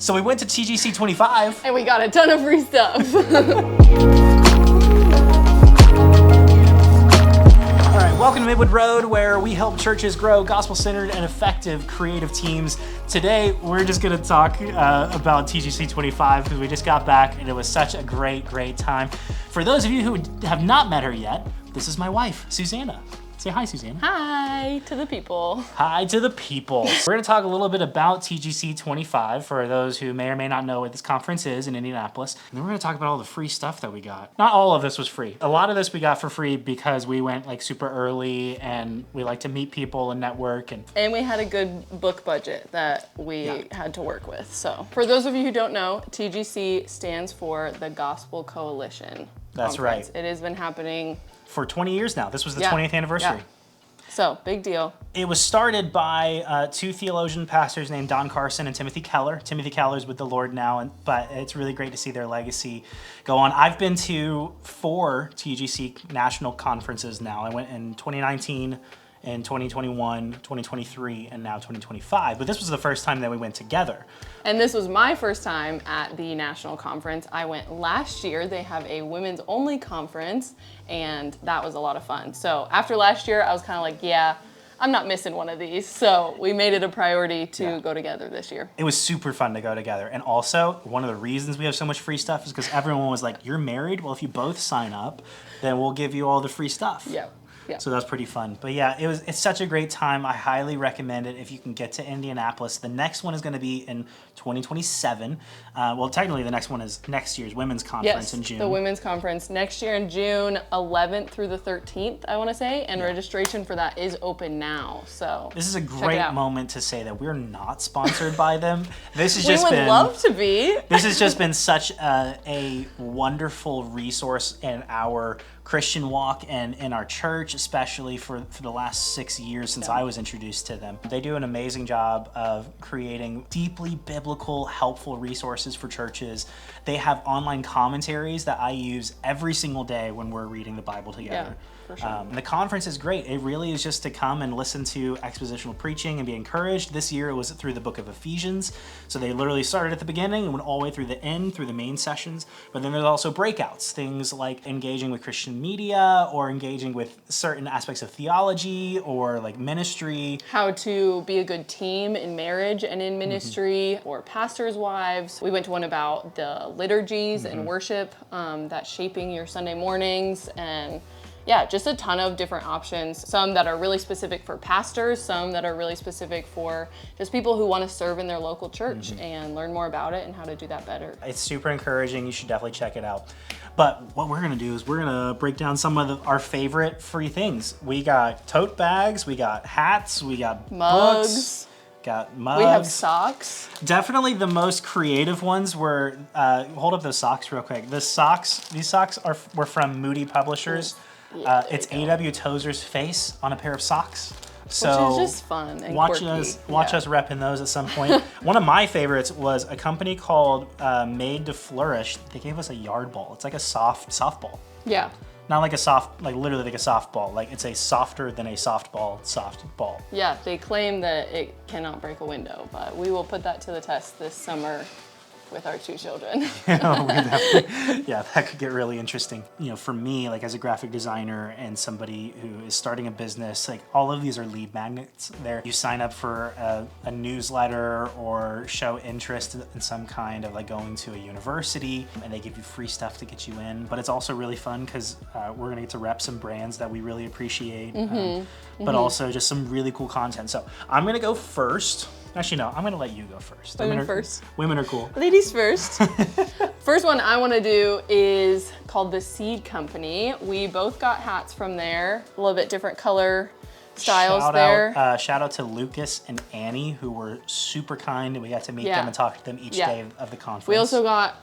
So we went to TGC25. And we got a ton of free stuff. All right, welcome to Midwood Road, where we help churches grow gospel-centered and effective creative teams. Today, we're just going to talk about TGC25 because we just got back and it was such a great time. For those of you who have not met her yet, this is my wife, Susanna. Say hi, Susanna. Hi to the people. Hi to the people. We're going to talk a little bit about TGC25 for those who may or may not know what this conference is in Indianapolis. And then we're going to talk about all the free stuff that we got. Not all of this was free. A lot of this we got for free because we went like super early and we like to meet people and network. And we had a good book budget that we had to work with. So for those of you who don't know, TGC stands for the Gospel Coalition. That's Conference. right. It has been happening for 20 years now. This was the 20th anniversary. Yeah. So, big deal. It was started by two theologian pastors named Don Carson and Timothy Keller. Timothy Keller's with the Lord now, but it's really great to see their legacy go on. I've been to 4 TGC national conferences now. I went in 2019, in 2021, 2023, and now 2025. But this was the first time that we went together. And this was my first time at the national conference. I went last year. They have a women's only conference, and that was a lot of fun. So after last year, I was kind of like, yeah, I'm not missing one of these. So we made it a priority to go together this year. It was super fun to go together. And also, one of the reasons we have so much free stuff is because everyone was like, you're married? Well, if you both sign up, then we'll give you all the free stuff. Yeah. Yeah. So that's pretty fun. But yeah, it's such a great time. I highly recommend it if you can get to Indianapolis. The next one is going to be in 2027. Well, technically the next one is next year's women's conference in June. The women's conference next year in June 11th through the 13th, I want to say. And registration for that is open now. So this is a great moment to say that we're not sponsored by them. This has just we would love to be. This has just been such a wonderful resource in our Christian walk and in our church, especially for the last 6 years since I was introduced to them. They do an amazing job of creating deeply biblical, helpful resources for churches. They have online commentaries that I use every single day when we're reading the Bible together. For sure. The conference is great. It really is just to come and listen to expositional preaching and be encouraged. This year it was through the book of Ephesians. So they literally started at the beginning and went all the way through the end, through the main sessions. But then there's also breakouts, things like engaging with Christian media or engaging with certain aspects of theology or like ministry. How to be a good team in marriage and in ministry, or pastors' wives. We went to one about the liturgies and worship that's shaping your Sunday mornings, and yeah, just a ton of different options. Some that are really specific for pastors, some that are really specific for just people who want to serve in their local church and learn more about it and how to do that better. It's super encouraging. You should definitely check it out. But what we're going to do is we're going to break down some of our favorite free things. We got tote bags, we got hats, we got mugs. Books. Got mugs. We have socks. Definitely the most creative ones were, hold up those socks real quick. These socks were from Moody Publishers. It's A.W. Tozer's face on a pair of socks. So which is just fun and watch quirky. us repping those at some point. One of my favorites was a company called Made to Flourish. They gave us a yard ball. It's like a softball. Yeah. Not like literally like a softball. Like it's a softer than a soft ball. Yeah, they claim that it cannot break a window, but we will put that to the test this summer with our 2 children. Yeah, that could get really interesting. You know, for me, like as a graphic designer and somebody who is starting a business, like all of these are lead magnets. You sign up for a newsletter or show interest in some kind of like going to a university, and they give you free stuff to get you in. But it's also really fun because we're gonna get to rep some brands that we really appreciate, but also just some really cool content. So I'm gonna go first. Actually, no, I'm going to let you go first. Women are cool. Ladies first. First one I want to do is called the Seed Company. We both got hats from there, a little bit different color styles there. Shout out to Lucas and Annie, who were super kind, and we got to meet them and talk to them each day of the conference. We also got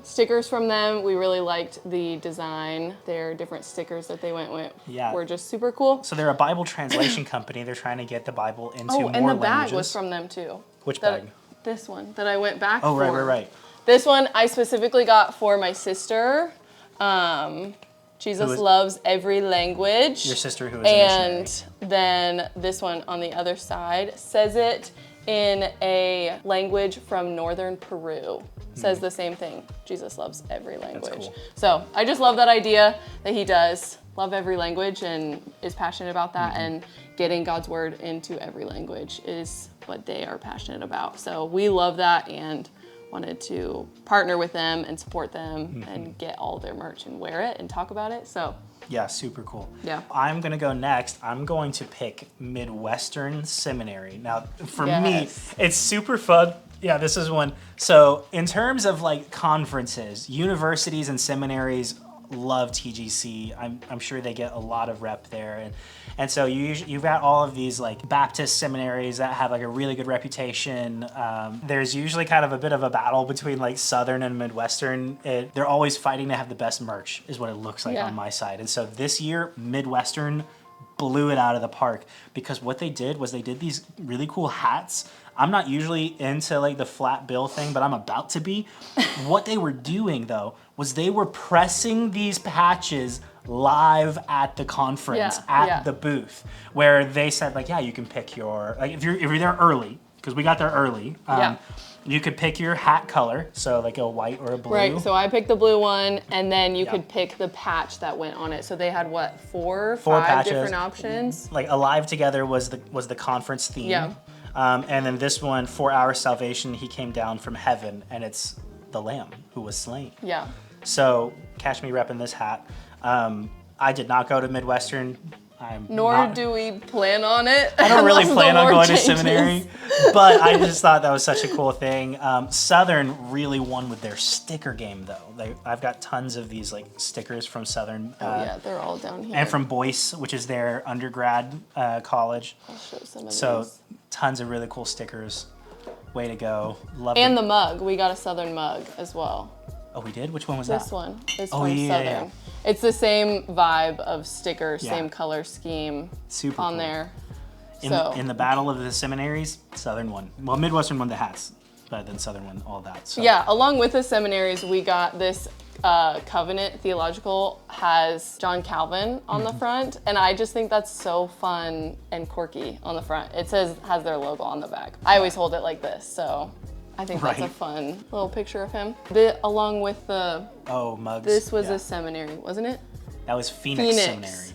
stickers from them. We really liked the design. Their different stickers that they went with were just super cool. So they're a Bible translation company. They're trying to get the Bible into more languages. Oh, and the bag was from them too. Which bag? This one that I went back for. Oh, right. This one I specifically got for my sister. Jesus loves every language. Your sister who is a missionary. And then this one on the other side says it in a language from northern Peru. Says the same thing. Jesus loves every language. That's cool. So I just love that idea that he does love every language and is passionate about that, and getting God's word into every language is what they are passionate about. So we love that and wanted to partner with them and support them and get all their merch and wear it and talk about it. So Yeah, super cool. Yeah. I'm going to go next. I'm going to pick Midwestern Seminary. Now, for Yes. me, it's super fun. Yeah, this is one. So, in terms of like conferences, universities and seminaries love TGC. I'm sure they get a lot of rep there, and so you've got all of these like Baptist seminaries that have like a really good reputation. There's usually kind of a bit of a battle between like Southern and Midwestern. They're always fighting to have the best merch, is what it looks like on my side. And so this year, Midwestern blew it out of the park, because what they did was they did these really cool hats. I'm not usually into like the flat bill thing, but I'm about to be. What they were doing though was they were pressing these patches live at the conference, the booth, where they said like, yeah, you can pick your, like if you're there early, because we got there early. You could pick your hat color, so like a white or a blue. Right, so I picked the blue one, and then you could pick the patch that went on it. So they had what, four five patches. different options? Like Alive Together was the conference theme. Yeah. And then this one, For Our Salvation, He Came Down from Heaven, and it's the Lamb who was slain. Yeah. So catch me repping this hat. I did not go to Midwestern. Nor do we plan on it. I don't really plan on going to changes. seminary, but I just thought that was such a cool thing. Southern really won with their sticker game, though. I've got tons of these like stickers from Southern. Yeah, they're all down here. And from Boyce, which is their undergrad college. I'll show some of So these. tons of really cool stickers. Way to go. Love And it. the mug. We got a Southern mug as well. Oh, we did? Which one was that? This one is Oh, from yeah, Southern. yeah. It's the same vibe of sticker, Yeah. same color scheme Super on cool. there. In the battle of the seminaries, Southern won. Well, Midwestern won the hats, but then Southern won all that. So. Yeah, along with the seminaries, we got this Covenant Theological has John Calvin on the front, and I just think that's so fun and quirky on the front. It has their logo on the back. I always hold it like this, so I think that's a fun little picture of him. Along with the mugs. this was a seminary, wasn't it? That was Phoenix Seminary.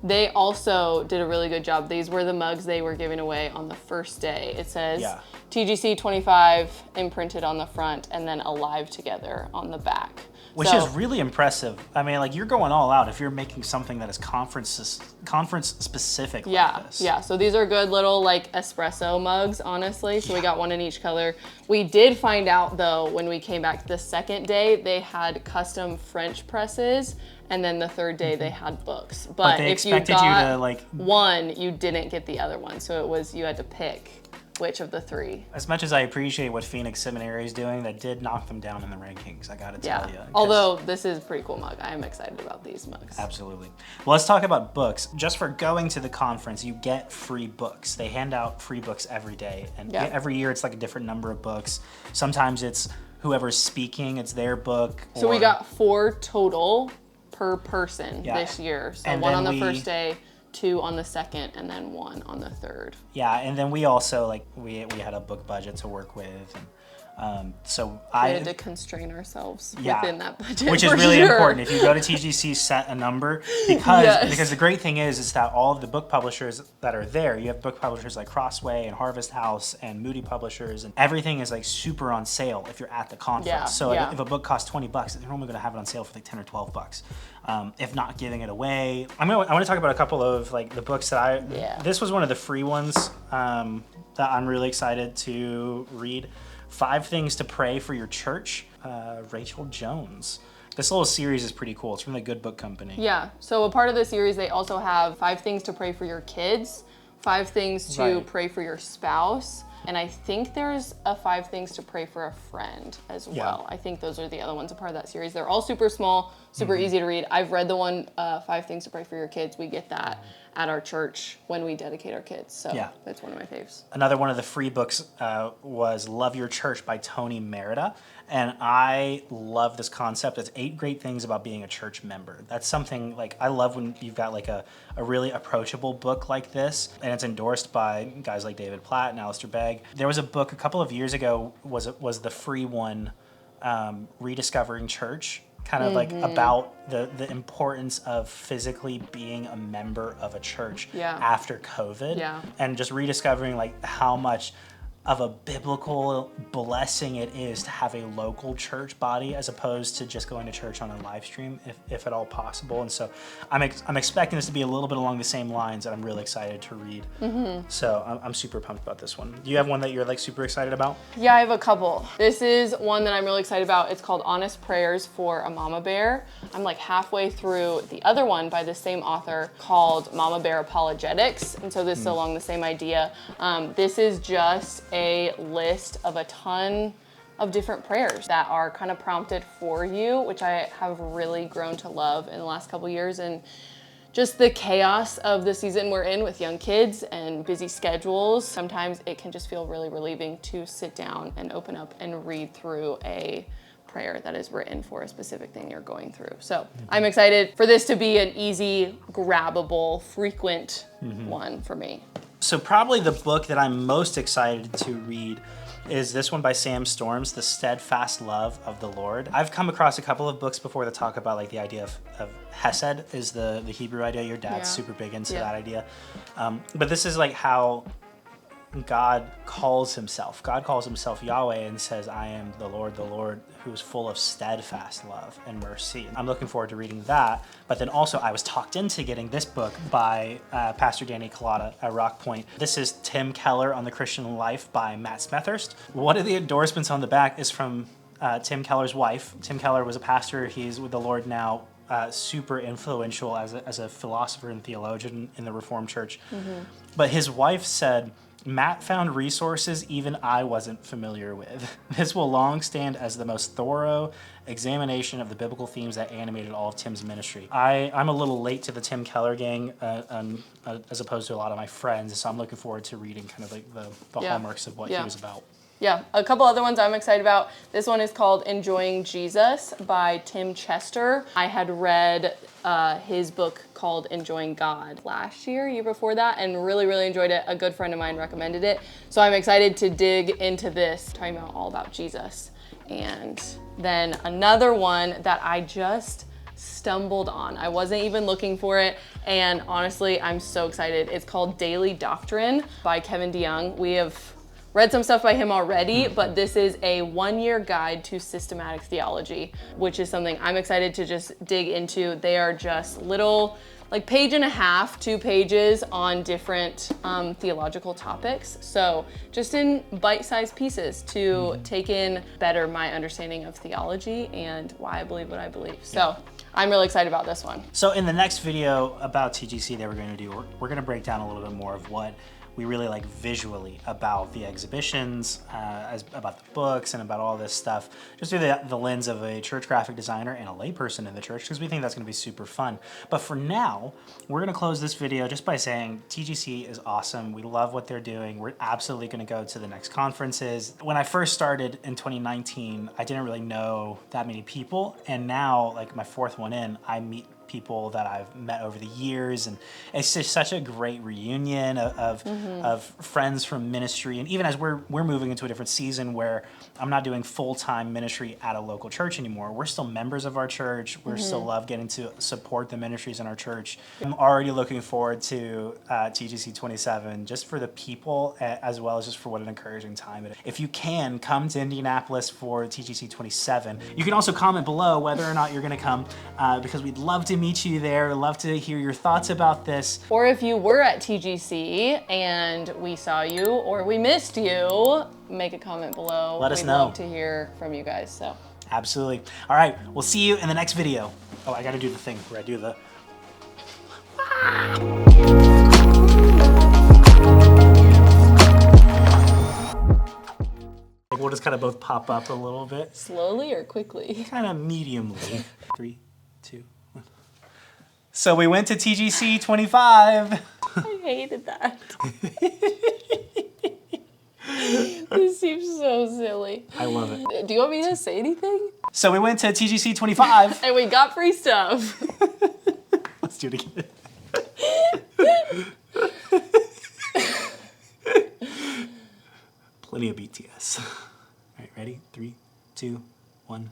They also did a really good job. These were the mugs they were giving away on the first day. It says TGC25 imprinted on the front, and then Alive Together on the back. Which is really impressive. I mean, like, you're going all out if you're making something that is conference specific like this. Yeah. So these are good little like espresso mugs, honestly. So we got one in each color. We did find out though, when we came back the second day, they had custom French presses, and then the third day they had books. But they if you expected got you to like one, you didn't get the other one. So it was, you had to pick which of the three. As much as I appreciate what Phoenix Seminary is doing, that did knock them down in the rankings, I gotta tell you. Although this is a pretty cool mug. I am excited about these mugs. Absolutely. Well, let's talk about books. Just for going to the conference, you get free books. They hand out free books every day, and every year it's like a different number of books. Sometimes it's whoever's speaking, it's their book. So we got 4 total per person this year. So and one on the first day, 2 on the second, and then 1 on the third. Yeah, and then we also like we had a book budget to work with, and so I had to constrain ourselves within that budget, which is really important. If you go to TGC, set a number, because the great thing is that all of the book publishers that are there, you have book publishers like Crossway and Harvest House and Moody Publishers, and everything is like super on sale if you're at the conference. So if a book costs $20, they're only going to have it on sale for like $10 or $12. If not giving it away. I want to talk about a couple of like the books that this was one of the free ones that I'm really excited to read. 5 Things to Pray for Your Church, Rachel Jones. This little series is pretty cool. It's from the Good Book Company. Yeah, so a part of the series, they also have 5 things to pray for your kids, 5 things to pray for your spouse, and I think there's a 5 things to pray for a friend as well. I think those are the other ones, a part of that series. They're all super small, super easy to read. I've read the one, 5 things to pray for your kids. We get that at our church when we dedicate our kids. So Yeah. that's one of my faves. Another one of the free books was Love Your Church by Tony Merida. And I love this concept. It's 8 great things about being a church member. That's something like I love when you've got like a really approachable book like this. And it's endorsed by guys like David Platt and Alistair Begg. There was a book a couple of years ago, was the free one, Rediscovering Church. Kind of like about the importance of physically being a member of a church after COVID, and just rediscovering like how much of a biblical blessing it is to have a local church body as opposed to just going to church on a live stream, if at all possible. And so I'm expecting this to be a little bit along the same lines, and I'm really excited to read. So I'm super pumped about this one. Do you have one that you're like super excited about? Yeah, I have a couple. This is one that I'm really excited about. It's called Honest Prayers for a Mama Bear. I'm like halfway through the other one by the same author called Mama Bear Apologetics. And so this is along the same idea. This is just a list of a ton of different prayers that are kind of prompted for you, which I have really grown to love in the last couple years. And just the chaos of the season we're in with young kids and busy schedules, sometimes it can just feel really relieving to sit down and open up and read through a prayer that is written for a specific thing you're going through. So I'm excited for this to be an easy, grabbable, frequent one for me. So probably the book that I'm most excited to read is this one by Sam Storms, The Steadfast Love of the Lord. I've come across a couple of books before that talk about like the idea of Hesed is the Hebrew idea. Your dad's super big into that idea. But this is like how God calls himself Yahweh and says, I am the Lord who is full of steadfast love and mercy. I'm looking forward to reading that. But then also I was talked into getting this book by Pastor Danny Collada at Rock Point. This is Tim Keller on the Christian Life by Matt Smethurst. One of the endorsements on the back is from Tim Keller's wife. Tim Keller was a pastor. He's with the Lord now. Super influential as a philosopher and theologian in the Reformed Church. But his wife said, Matt found resources even I wasn't familiar with. This will long stand as the most thorough examination of the biblical themes that animated all of Tim's ministry. I'm a little late to the Tim Keller gang as opposed to a lot of my friends, so I'm looking forward to reading kind of like the hallmarks of what he was about. Yeah, a couple other ones I'm excited about. This one is called Enjoying Jesus by Tim Chester. I had read his book called Enjoying God year before that, and really, really enjoyed it. A good friend of mine recommended it. So I'm excited to dig into this, talking about all about Jesus. And then another one that I just stumbled on. I wasn't even looking for it, and honestly, I'm so excited. It's called Daily Doctrine by Kevin DeYoung. We have read some stuff by him already, but this is a 1-year guide to systematic theology, which is something I'm excited to just dig into. They are just little, like page and a half, 2 pages on different theological topics. So just in bite-sized pieces to take in better my understanding of theology and why I believe what I believe. So I'm really excited about this one. So in the next video about TGC that we're going to do, we're going to break down a little bit more of what we really like visually about the exhibitions, about the books, and about all this stuff, just through the lens of a church graphic designer and a layperson in the church, because we think that's going to be super fun. But for now, we're going to close this video just by saying TGC is awesome. We love what they're doing. We're absolutely going to go to the next conferences. When I first started in 2019, I didn't really know that many people, and now, like my 4th one in, I meet people that I've met over the years, and it's just such a great reunion of friends from ministry. And even as we're moving into a different season where I'm not doing full-time ministry at a local church anymore, we're still members of our church. We're still love getting to support the ministries in our church. I'm already looking forward to TGC25 just for the people as well as just for what an encouraging time it is. If you can, come to Indianapolis for TGC27. You can also comment below whether or not you're going to come because we'd love to meet you there. Love to hear your thoughts about this. Or if you were at TGC and we saw you or we missed you, make a comment below. Let us know. We'd love to hear from you guys. So absolutely. All right, we'll see you in the next video. Oh, I got to do the thing where I do the. We'll just kind of both pop up a little bit. Slowly or quickly? Kind of mediumly. 3, 2, 1. So we went to TGC25. I hated that. This seems so silly. I love it. Do you want me to say anything? So we went to TGC25. And we got free stuff. Let's do it again. Plenty of BTS. All right, ready? 3, 2, 1.